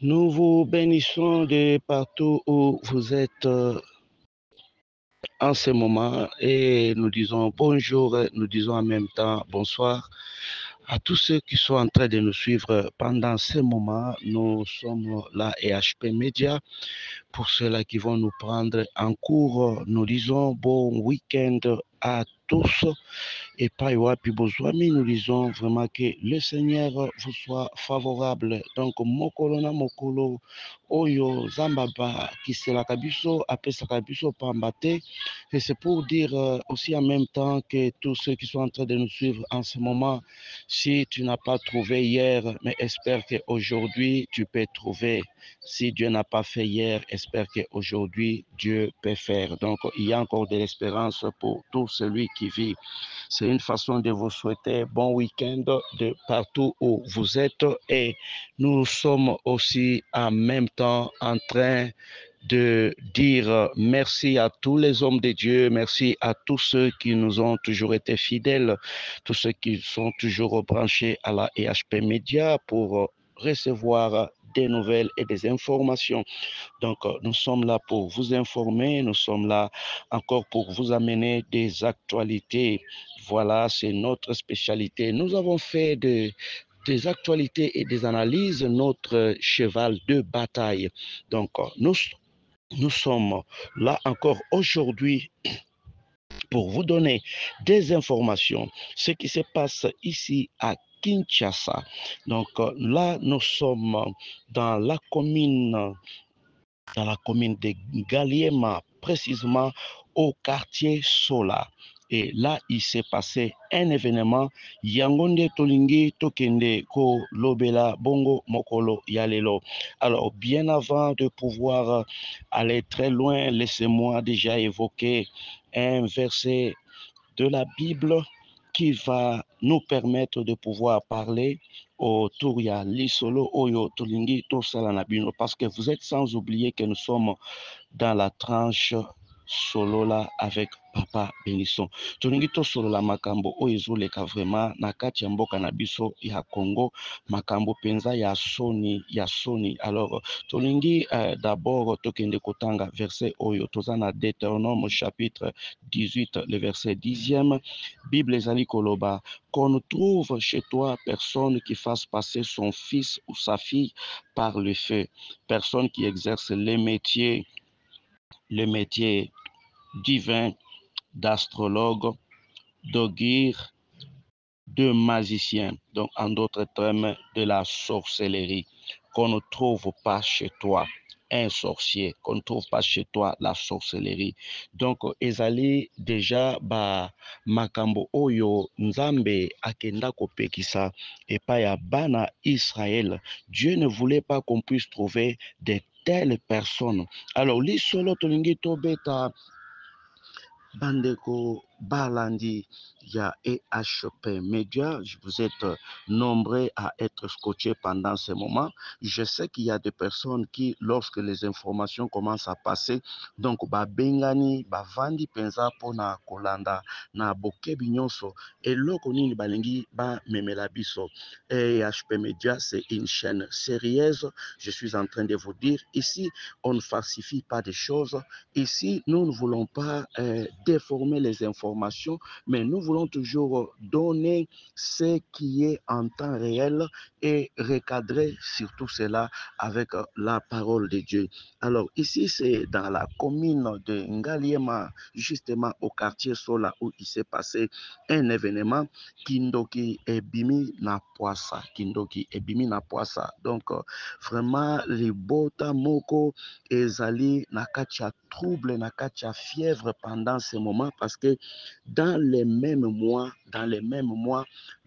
Nous vous bénissons de partout où vous êtes en ce moment et nous disons bonjour, nous disons en même temps bonsoir à tous ceux qui sont en train de nous suivre pendant ce moment. Nous sommes là EHP Media. Pour ceux-là qui vont nous prendre en cours, nous disons bon week-end à tous. Et pas Wapi Bozwami, nous disons vraiment que le Seigneur vous soit favorable. Donc, mokolo na mokolo, oyo zambaba, qui se la kabiso, apesa kabiso pambate. Et c'est pour dire aussi en même temps que tous ceux qui sont en train de nous suivre en ce moment, si tu n'as pas trouvé hier, mais espère qu'aujourd'hui tu peux trouver. Si Dieu n'a pas fait hier, espère qu'aujourd'hui Dieu peut faire. Donc, il y a encore de l'espérance pour tout celui qui vit. C'est une façon de vous souhaiter bon week-end de partout où vous êtes et nous sommes aussi en même temps en train de dire merci à tous les hommes de Dieu, merci à tous ceux qui nous ont toujours été fidèles, tous ceux qui sont toujours branchés à la EHP Media pour recevoir des nouvelles et des informations. Donc, nous sommes là pour vous informer, nous sommes là encore pour vous amener des actualités. Voilà, c'est notre spécialité. Nous avons fait des actualités et des analyses, notre cheval de bataille. Donc, nous sommes là encore aujourd'hui pour vous donner des informations, ce qui se passe ici à Kinshasa. Donc là, nous sommes dans la commune de Galiema, précisément au quartier Sola. Et là, il s'est passé un événement. Yangonde Tolingi Tokende Ko Lobela Bongo Mokolo Yalelo. Alors, bien avant de pouvoir aller très loin, laissez-moi déjà évoquer un verset de la Bible qui va nous permettre de pouvoir parler autour ya lisolo oyo tolingi tosala na bino, parce que vous êtes sans oublier que nous sommes dans la tranche solo là avec Papa Bénisson. Tolingi tosolola makambo oyo ezoleka vraiment na kati ya mboka na biso ya Congo, makambo penza ya soni ya soni. Alors tolingi d'abord tokende kotanga verset oyo toza na Deutéronome chapitre 18, le verset 10e. Bible ezali koloba, qu'on ne trouve chez toi personne qui fasse passer son fils ou sa fille par le feu, personne qui exerce le métier divin d'astrologue, d'augure, de magicien, donc en d'autres termes de la sorcellerie, qu'on ne trouve pas chez toi un sorcier, qu'on ne trouve pas chez toi la sorcellerie. Donc ezali déjà ba makambo oyo nzambe akenda kopekisa epai ya bana Israël. Dieu ne voulait pas qu'on puisse trouver de telles personnes. Alors lisolo tolingi tobeta bandeko balandi ya EHP Media, vous êtes nombreux à être scotchés pendant ce moment. Je sais qu'il y a des personnes qui, lorsque les informations commencent à passer, donc bengani bavandi penza pona kolanda na bokebi nyonso eloko nini balingi ba memela biso. EHP Media, c'est une chaîne sérieuse. Je suis en train de vous dire ici, on ne falsifie pas des choses. Ici, nous ne voulons pas déformer les informations, mais nous voulons toujours donner ce qui est en temps réel et recadrer surtout cela avec la parole de Dieu. Alors ici, c'est dans la commune de Ngaliema, justement au quartier Sola, où il s'est passé un événement, Kindoki Ebimi na Poissa. Kindoki Ebimi na Poissa. Donc, vraiment, les bota moko ezali na kati ya trouble, na kati ya fièvre pendant ce moment, parce que dans les mêmes mois,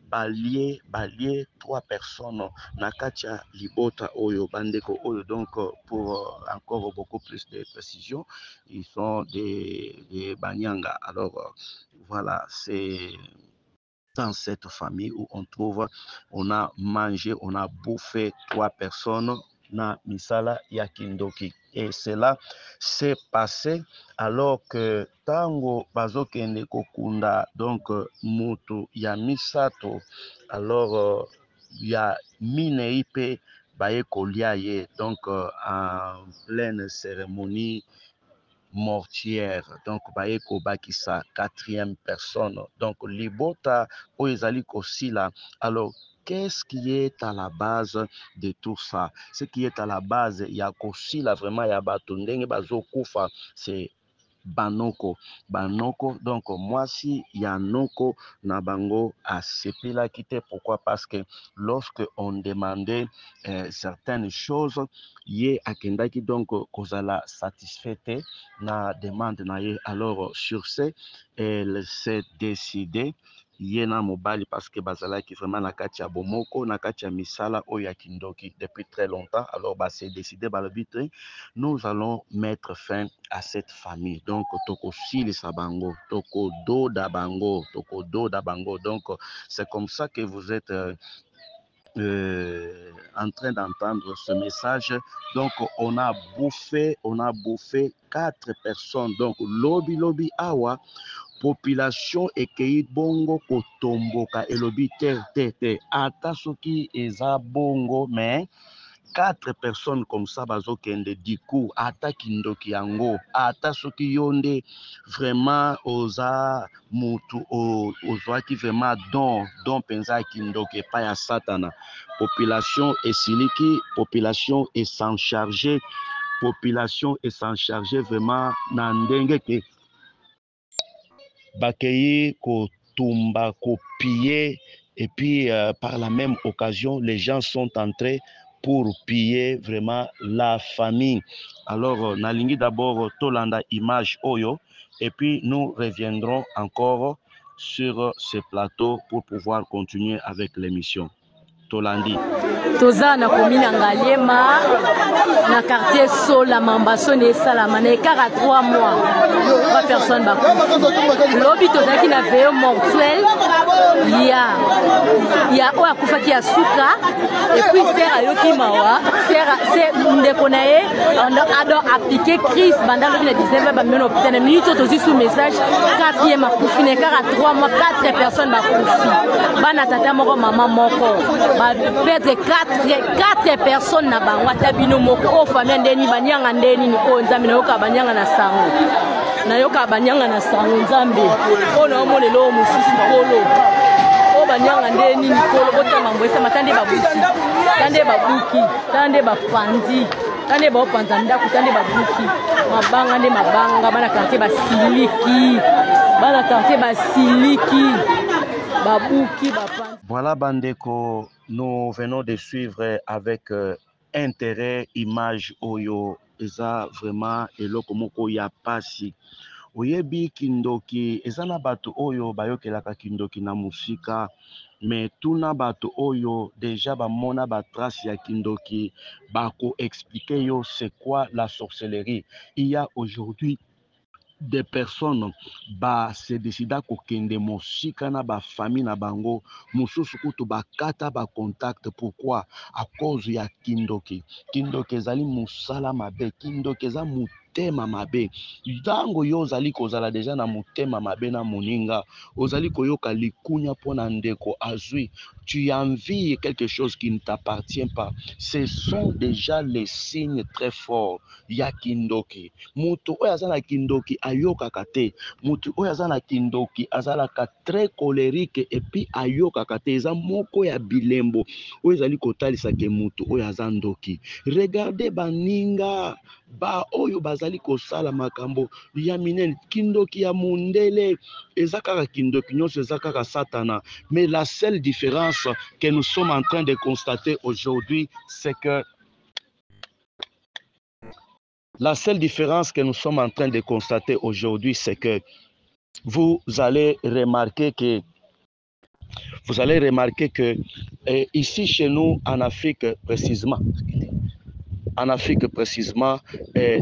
balié trois personnes na kati ya libota oyo bandeko oyo. Donc pour encore beaucoup plus de précision, ils sont des Banyanga. Alors voilà, c'est dans cette famille où on a mangé, on a bouffé trois personnes na misala ya Kindoki. Et cela s'est passé alors que tango bazokende kokunda donc mutu ya misato, alors ya minei pe baye kolia ye donc en pleine cérémonie mortière, donc baye kobakisa quatrième personne, donc libota oyo ezali kosila. Alors qu'est-ce qui est à la base de tout ça? Ce qui est à la base ya kosila vraiment ya bato ndenge bazokufa, c'est banoko. Banoko, donc mwasi ya noko na bango asepelaki te. Pourquoi? Parce que lorsque on demandait certaines choses, ye akendaki donc kozala satisfait te na demande na ye. Alors sur ce, elle s'est décidée ye na mobali, parce que bazalaki vraiment na kati ya bomoko, na kati ya misala oyo ya kindoki depuis très longtemps. Alors bah c'est décidé balobi te, nous allons mettre fin à cette famille. Donc toko silisa bango, toko doda bango, toko doda bango. Donc c'est comme ça que vous êtes en train d'entendre ce message. Donc on a bouffé 4 personnes. Donc lobi awa population ekei bongo kotomboka elobi te ata soki eza bongo, mais 4 personnes comme ça bazokende du coup ata kindoki yango, ata soki yo nde vraiment oza mutu ozwaki vraiment don penza ya kindoki epai ya satana, population esiliki, population s'en charger, population s'en charger vraiment na ndenge ke bakei kotumba kopiller, et puis par la même occasion les gens sont entrés pour piller vraiment la famille. Alors nalingi d'abord tolanda image oyo, et puis nous reviendrons encore sur ce plateau pour pouvoir continuer avec l'émission. Tolandi toza na komina Ngaliema na quartier Sola Mambaso ne salama na ekara 3 mois 3 personnes bakufi lobi tozaki na veillée mortuelle ya oyo akufaki ya suka, et puis sere ayoki mawa sere ndeko na ye ado appliqué crise banda lobi na 19 bameno hôpital na minute tozwi sous message 4e akufi na ekara 3 mois 4 personnes bakufi bana tata moko mama moko perdre 4 personnes na bango ata bino moko o famille ndeni banyanga ndeni ni o nzambe nayoka banyanga na sango, nayoka banyanga na sango nzambe o na omo lelo mosusu kolo o banyanga ndeni ni kolo bota mambo esa matande babuki tande bapanzi tande baopanza ndako tande babuki mabanga nde mabanga bana quartier basiliki babuki bapanzi. Voilà bandeko, nous venons de suivre avec intérêt image oyo eza vraiment eloko moko ya pasi. Oyebi kindoki eza na bato oyo bayokelaka kindoki na musika, mais tuna bato oyo déjà bamona batrace ya kindoki bako expliquer yo c'est quoi la sorcellerie. Il y a aujourd'hui des personnes se décida kokende mosika na ba famille na bango mosusu kutu bakata ba contact. Pourquoi? À cause ya kindoki. Kindoki ezali musala mabe, kindoki eza mutema mabe. Ntango yo ozali kozala deja na mutema mabe na moninga, ozali koyoka likunya pona ndeko azwi, tu envies quelque chose qui ne t'appartient pas. Ce sont déjà les signes très forts ya kindoki. Mutu oyo aza na kindoki ayokaka te, mutu oyo aza na kindoki azalaka très colérique, et puis ayokaka te. Eza moko ya bilembo oyo ezali kotalisa ke mutu oyo aza ndoki. Regardez baninga ba oyo bazali kosala makambo ya minene, kindoki ya mundele eza kaka kindoki nyonso eza kaka satana. Mais la seule différence que nous sommes en train de constater aujourd'hui, c'est que vous allez remarquer que ici chez nous en Afrique précisément,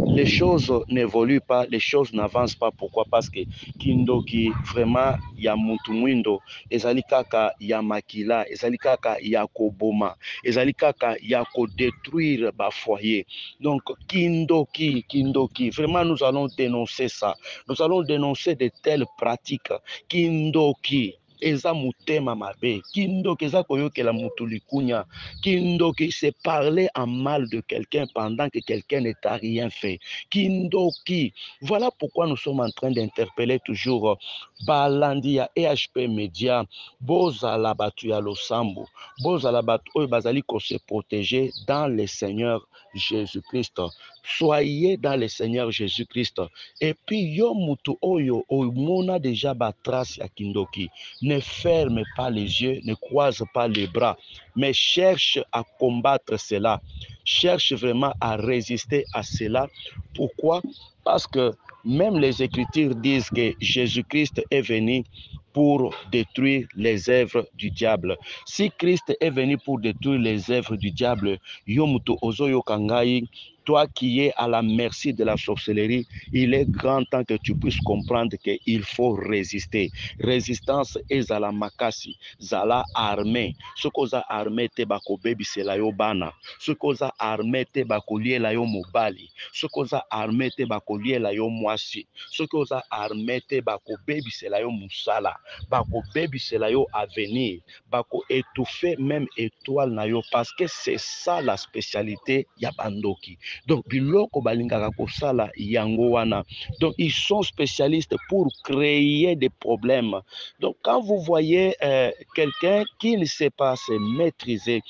les choses n'évoluent pas, les choses n'avancent pas. Pourquoi? Parce que kindoki vraiment ya mutu mwindo ezali kaka ya makila, ezali kaka ya koboma, ezali kaka ya détruire ba foyer. Donc kindoki vraiment nous allons dénoncer ça, nous allons dénoncer de telles pratiques. Kindoki eza mutema mabe, kindoki eza koyokela mutu likunya, kindoki c'est parler en mal de quelqu'un pendant que quelqu'un ne t'a rien fait, kindoki. Voilà pourquoi nous sommes en train d'interpeller toujours balandi ya EHP Media, bozala batu ya losambo, bozala batu oyo bazali ko se protéger dans le Seigneur Jésus-Christ. Soyez dans le Seigneur Jésus-Christ. Et puis yo mutu oyo omona déjà ba trace ya kindoki, ne ferme pas les yeux, ne croise pas les bras, mais cherche à combattre cela, cherche vraiment à résister à cela. Pourquoi? Parce que même les Écritures disent que Jésus-Christ est venu pour détruire les œuvres du diable. Si Christ est venu pour détruire les œuvres du diable, yomuto ozoyo kangai, toi qui es à la merci de la sorcellerie, il est grand temps que tu puisses comprendre qu'il faut résister. Résistance est à la makasi, zala armée. Ce qu'on a armé te bako baby c'est la yo bana. Ce qu'on a armé te bako lié la yo mobali. Ce qu'on a armé te bako lié la yo mwasi. Ce qu'on a armé te bako baby c'est la yo musala. Bako baby c'est la yo avenir. Bako étouffer même étoile na yo parce que c'est ça la spécialité ya bandoki. Donc biloko balingaka kosala yango wana. Donc ils sont spécialistes pour créer des problèmes. Donc quand vous voyez quelqu'un qui ne sait pas se maîtriser,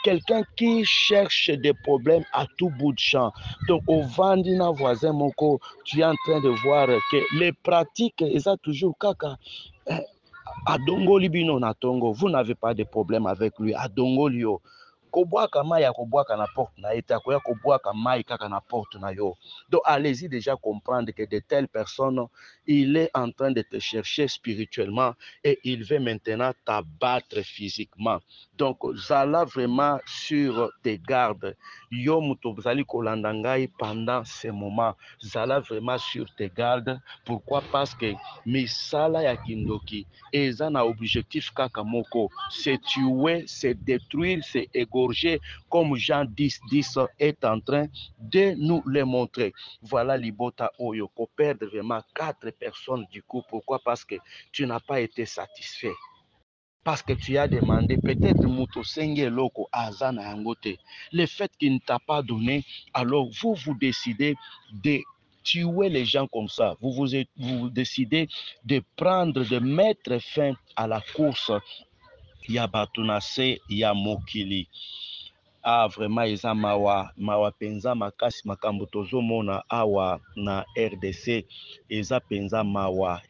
quelqu'un qui cherche des problèmes à tout bout de champ. Donc, au Vandina voisin Moko, tu es en train de voir que les pratiques, ils ont toujours kaka. Adongo libino na tongo, vous n'avez pas de problème avec lui. Adongo lio. Kobwaka mai ya kobwaka na porte na eta koya kobwaka mai kaka na porte na yo. Donc allez-y déjà comprendre que de telles personnes, il est en train de te chercher spirituellement et il veut maintenant t'abattre physiquement. Donc zala vraiment sur tes gardes. Yo muto zali kolandangai pendant ces moments. Zala vraiment sur tes gardes. Pourquoi? Parce que misala ya kindoki eza na objectif kaka moko, c'est tuer, c'est détruire, c'est égorger, comme Jean 10 est en train de nous le montrer. Voilà Libota Oyo, pour perdre vraiment 4 personnes du coup. Pourquoi? Parce que tu n'as pas été satisfait. Parce que tu as demandé, peut-être Muto Senge Loko Azana Yangote. Le fait qu'il ne t'a pas donné, alors vous décidez de tuer les gens comme ça. Vous décidez de prendre, de mettre fin à la course. Ya Batunase, ya Mokili. Ah, vraiment, eza mawa penza makasi makambo tozomona awa na RDC, eza penza mawa.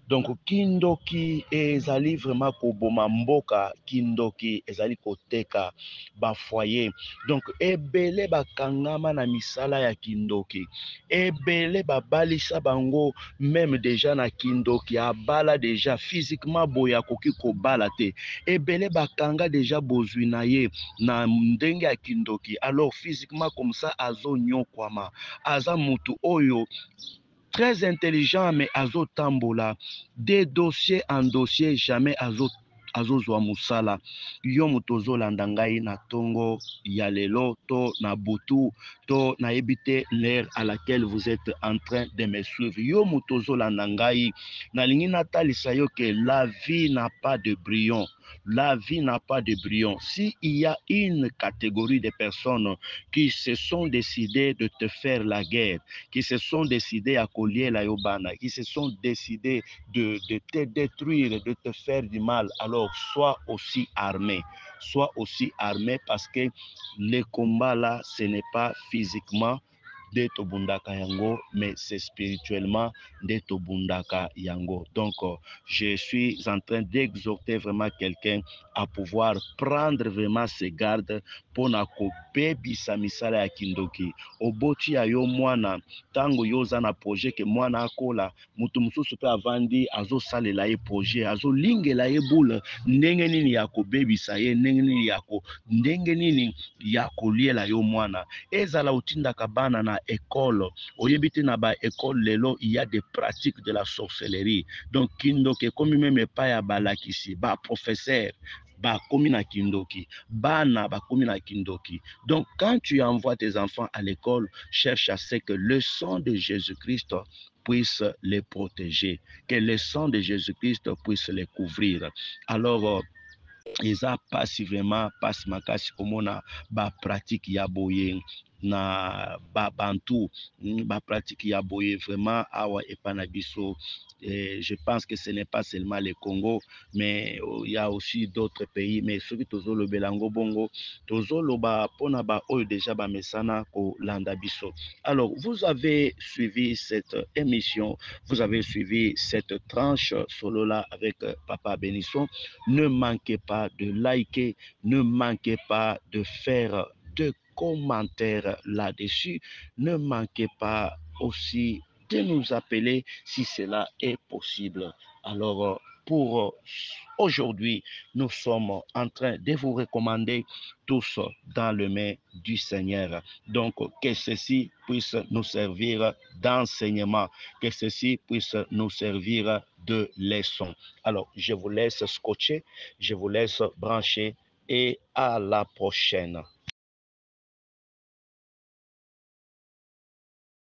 Donc kindoki ezali vraiment koboma mboka, kindoki ezali koteka ba foyer. Donc ebele bakangama na misala ya kindoki, ebele babalisa bango même déjà na kindoki abala déjà physiquement boya koki kobala te, ebele bakanga déjà bozwi na ye na ndenge ya kindoki, alors physiquement comme ça azo nyokwama, aza mutu oyo très intelligent mais azo tambola de dossier en dossier, jamais azozwa musala. Yo mutu ozolanda ngai na tongo ya lelo to na butu to na ebite l'heure à laquelle vous êtes en train de me suivre. Yo mutu ozolanda ngai nalingi natalisa yo que la vie n'a pas de brillant. La vie n'a pas de brillant. S'il y a une catégorie de personnes qui se sont décidées de te faire la guerre, qui se sont décidées à collier la yobana, qui se sont décidées de te détruire, de te faire du mal, alors sois aussi armé. Sois aussi armé parce que le combat là, ce n'est pas physiquement de tobundaka yango, mais c'est spirituellement de tobundaka yango. Donc, je suis en train d'exhorter vraiment quelqu'un à pouvoir prendre vraiment ses gardes pour na kobebisa misala ya kindoki. Oboti ya yo mwana, tango yoza na projet ke mwana akola, mutu mususu pe avandi azo salela ye projet, azo lingela ye boule, ndenge nini ya kobebisa ye, ndenge nini ya koliela yo mwana. Ezala utindaka bana na école, oyebite na ba école lelo, il y a des pratiques de la sorcellerie. Donc kindoki comme même pas ya balakisi, ba professeur bakomi na kindoki, bana bakomi na kindoki. Donc quand tu envoies tes enfants à l'école, cherche à ce que le sang de Jésus-Christ puisse les protéger, que le sang de Jésus-Christ puisse les couvrir. Alors eza pasi vraiment pasi makasi komona pratique ya boye na babantu pratique ya boye vraiment awa epana biso. Je pense que ce n'est pas seulement le Congo, mais il y a aussi d'autres pays. Mais ce qui tozolo belango bongo, tozolo ba pona ba oyo déjà ba mesana ko landa biso. Alors, vous avez suivi cette émission, vous avez suivi cette tranche solo là avec Papa Bénisson. Ne manquez pas de liker, ne manquez pas de faire de commentaires là-dessus, ne manquez pas aussi de nous appeler si cela est possible. Alors, pour aujourd'hui, nous sommes en train de vous recommander tous dans le main du Seigneur. Donc, que ceci puisse nous servir d'enseignement, que ceci puisse nous servir de leçon. Alors, je vous laisse scotcher, je vous laisse brancher et à la prochaine.